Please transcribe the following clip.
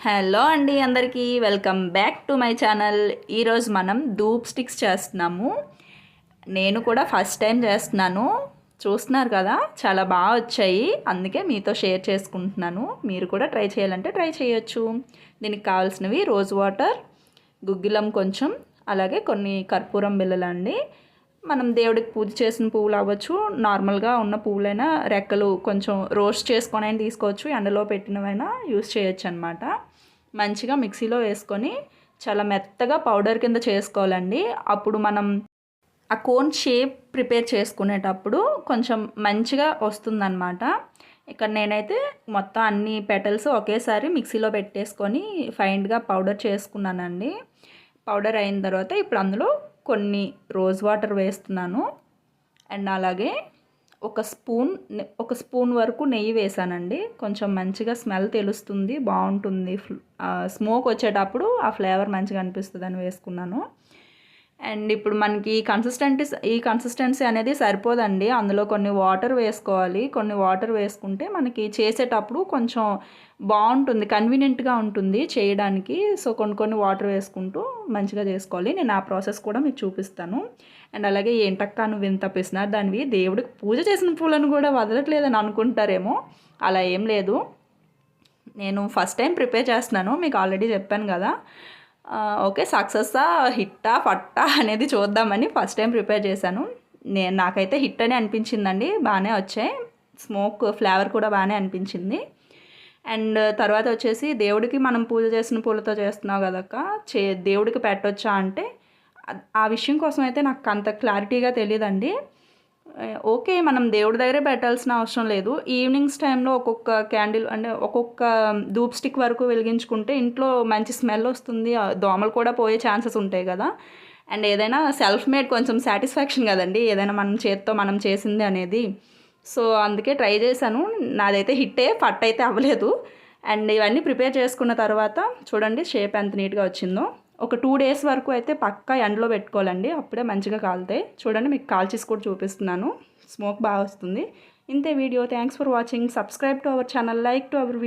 Hello అండి, అందరికీ welcome back to my channel. ఈరోజు మనం ధూప్ స్టిక్స్ చేస్తున్నాము. నేను కూడా ఫస్ట్ టైం చేస్తున్నాను. చూస్తున్నారు కదా, చాలా బాగా వచ్చాయి. అందుకే మీతో షేర్ చేసుకుంటున్నాను. మీరు కూడా ట్రై చేయాలంటే ట్రై చేయొచ్చు. దీనికి కావాల్సినవి రోజ్ వాటర్, గుగ్గిలం కొంచెం, అలాగే కొన్ని కర్పూరం బిళ్ళలండి. మనం దేవుడికి పూజ చేసిన పువ్వులు అవ్వచ్చు, నార్మల్గా ఉన్న పువ్వులైనా, రెక్కలు కొంచెం రోస్ట్ చేసుకొని అయినా తీసుకోవచ్చు, ఎండలో పెట్టినవైనా యూస్ చేయొచ్చు అనమాట. మంచిగా మిక్సీలో వేసుకొని చాలా మెత్తగా పౌడర్ కింద చేసుకోవాలండి. అప్పుడు మనం ఆ కోన్ షేప్ ప్రిపేర్ చేసుకునేటప్పుడు కొంచెం మంచిగా వస్తుందన్నమాట. ఇక్కడ నేనైతే మొత్తం అన్ని పెటల్స్ ఒకేసారి మిక్సీలో పెట్టేసుకొని ఫైన్గా పౌడర్ చేసుకున్నానండి. పౌడర్ అయిన తర్వాత ఇప్పుడు అందులో కొన్ని రోజ్ వాటర్ వేస్తున్నాను. అండ్ అలాగే ఒక స్పూన్ వరకు నెయ్యి వేసానండి. కొంచెం మంచిగా స్మెల్ తెలుస్తుంది, బాగుంటుంది. స్మోక్ వచ్చేటప్పుడు ఆ ఫ్లేవర్ మంచిగా అనిపిస్తుంది అని వేసుకున్నాను. అండ్ ఇప్పుడు మనకి ఈ కన్సిస్టెన్సీ అనేది సరిపోదండి. అందులో కొన్ని వాటర్ వేసుకోవాలి. కొన్ని వాటర్ వేసుకుంటే మనకి చేసేటప్పుడు కొంచెం బాగుంటుంది, కన్వీనియంట్గా ఉంటుంది చేయడానికి. సో కొన్ని వాటర్ వేసుకుంటూ మంచిగా చేసుకోవాలి. నేను ఆ ప్రాసెస్ కూడా మీకు చూపిస్తాను. అండ్ అలాగే ఏంటక్క నువ్వు ఇంత పిసినారు దానివి, దేవుడికి పూజ చేసిన పూలను కూడా వదలట్లేదని అనుకుంటారేమో. అలా ఏం లేదు. నేను ఫస్ట్ టైం ప్రిపేర్ చేస్తున్నాను, మీకు ఆల్రెడీ చెప్పాను కదా. ఓకే, సక్సెస్సా హిట్టా ఫట్టా అనేది చూద్దామని ఫస్ట్ టైం ప్రిపేర్ చేశాను. నాకైతే హిట్ అని అనిపించిందండి. బాగానే వచ్చాయి, స్మోక్ ఫ్లేవర్ కూడా బాగానే అనిపించింది. అండ్ తర్వాత వచ్చేసి దేవుడికి మనం పూజ చేసిన పూలతో చేస్తున్నావు కదక్క, దేవుడికి పెట్టొచ్చా అంటే ఆ విషయం కోసం అయితే నాకు అంత క్లారిటీగా తెలియదండి. ఓకే, మనం దేవుడి దగ్గరే పెట్టాల్సిన అవసరం లేదు. ఈవినింగ్స్ టైంలో ఒక్కొక్క క్యాండిల్ అంటే ఒక్కొక్క ధూప్ స్టిక్ వరకు వెలిగించుకుంటే ఇంట్లో మంచి స్మెల్ వస్తుంది, దోమలు కూడా పోయే ఛాన్సెస్ ఉంటాయి కదా. అండ్ ఏదైనా సెల్ఫ్ మేడ్ కొంచెం సాటిస్ఫాక్షన్ కదండి, ఏదైనా మనం చేత్తో మనం చేసింది అనేది. సో అందుకే ట్రై చేశాను. నాదైతే హిట్టే, ఫట్ అయితే అవ్వలేదు. అండ్ ఇవన్నీ ప్రిపేర్ చేసుకున్న తర్వాత చూడండి షేప్ ఎంత నీట్గా వచ్చిందో. ఒక 2 days వరకు అయితే పక్కా ఎండలో పెట్టుకోవాలండి, అప్పుడే మంచిగా కాలుతాయి. చూడండి, మీకు కాల్చేసి కూడా చూపిస్తున్నాను. స్మోక్ బాగా వస్తుంది. ఇంతే video. Thanks for watching. Subscribe to our channel, like to our